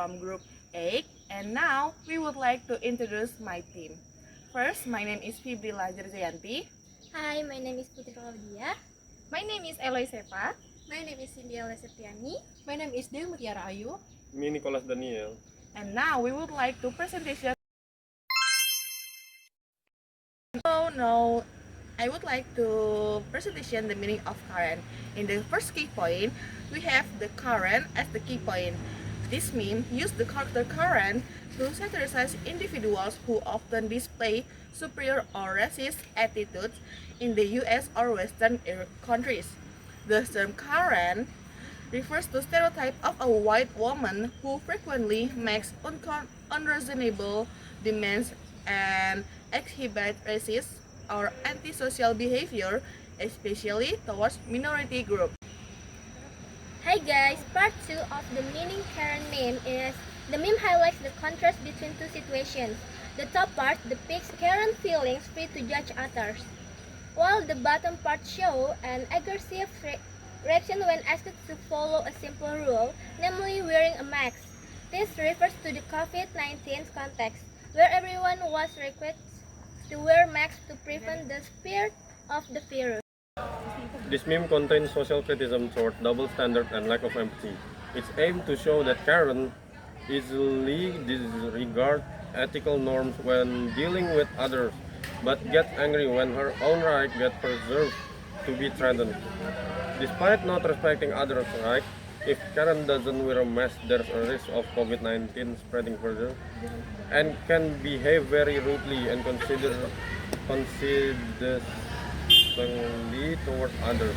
from Group 8, and now we would like to introduce my team. First, my name is Fibrila Jerzayanti. Hi, my name is Putri Claudia. My name is Eloy Sepa. My name is Cindy Septiani. My name is Dew Mutiara Ayu. Me, Nicholas Daniel. And now we would like to presentation. So now I would like to presentation the meaning of current. In the first key point, we have the current as the key point. This meme use the character current to satirize individuals who often display superior or racist attitudes in the US or Western countries. The term current refers to stereotype of a white woman who frequently makes unreasonable demands and exhibit racist or antisocial behavior, especially towards minority groups. Hi guys, part 2 of the meaning Karen meme is the meme highlights the contrast between two situations. The top part depicts Karen feelings free to judge others, while the bottom part show an aggressive reaction when asked to follow a simple rule, namely wearing a mask. This refers to the COVID-19 context, where everyone was required to wear masks to prevent the spread of the virus. This meme contains social criticism toward double standard and lack of empathy. It's aimed to show that Karen easily disregards ethical norms when dealing with others, but gets angry when her own right gets preserved to be threatened. Despite not respecting others' rights, if Karen doesn't wear a mask, there's a risk of COVID-19 spreading further, and can behave very rudely and considerably toward others.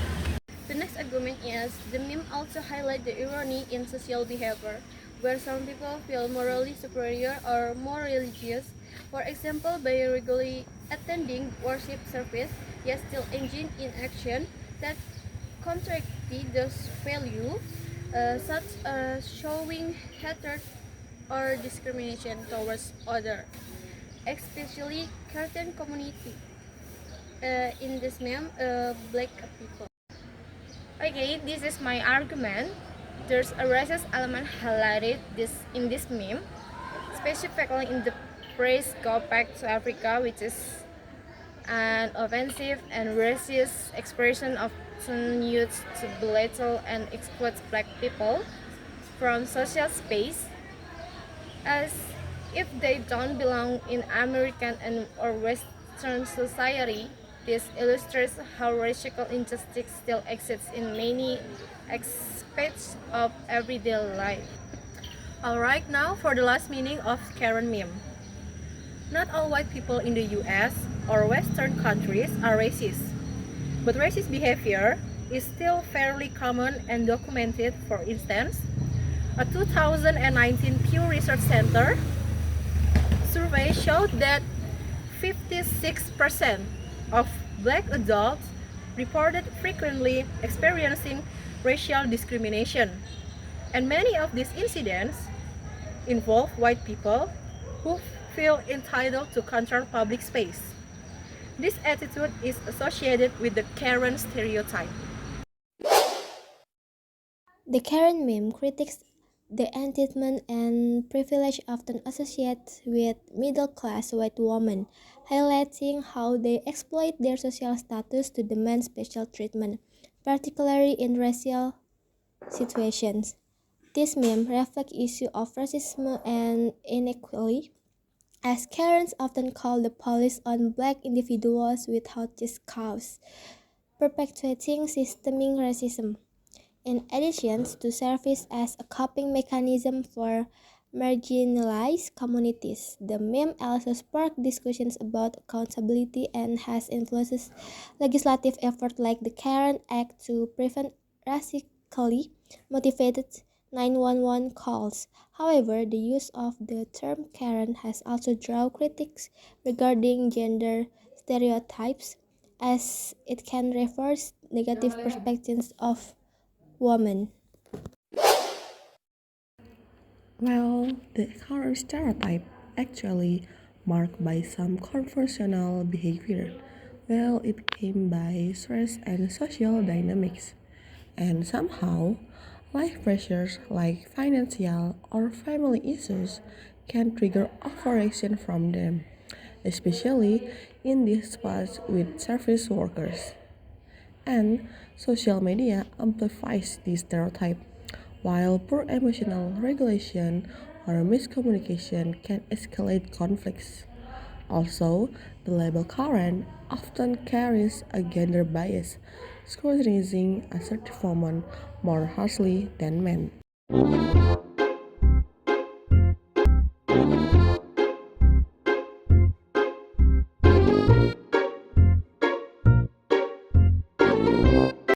The next argument is the meme also highlights the irony in social behavior, where some people feel morally superior or more religious, for example by regularly attending worship service, yet still engaging in action that contradict those values, such as showing hatred or discrimination towards others, especially certain community. In this meme, black people. Okay, this is my argument. There's a racist element highlighted in this meme, specifically in the phrase "Go back to Africa," which is an offensive and racist expression often used to belittle and exclude black people from social space, as if they don't belong in American or Western society. This illustrates how racial injustice still exists in many aspects of everyday life. Alright, now for the last meaning of Karen meme. Not all white people in the US or Western countries are racist, but racist behavior is still fairly common and documented. For instance, a 2019 Pew Research Center survey showed that 56% of black adults reported frequently experiencing racial discrimination, and many of these incidents involve white people who feel entitled to control public space. This attitude is associated with the Karen stereotype. The Karen meme critiques the entitlement and privilege often associated with middle-class white women, highlighting how they exploit their social status to demand special treatment, particularly in racial situations. This meme reflects issue of racism and inequality, as Karens often call the police on black individuals without just cause, perpetuating systemic racism. In addition to service as a coping mechanism for marginalized communities, the meme also sparked discussions about accountability and has influenced legislative efforts like the Karen Act to prevent racially motivated 911 calls. However, the use of the term Karen has also drawn critics regarding gender stereotypes, as it can reverse negative perspectives of women. Well, the current stereotype actually marked by some conventional behavior. Well, it came by stress and social dynamics. And somehow, Life pressures like financial or family issues can trigger overreaction from them, especially in disputes with service workers. And social media amplifies this stereotype, while poor emotional regulation or miscommunication can escalate conflicts. Also, the label Karen often carries a gender bias, scrutinizing assertive women more harshly than men.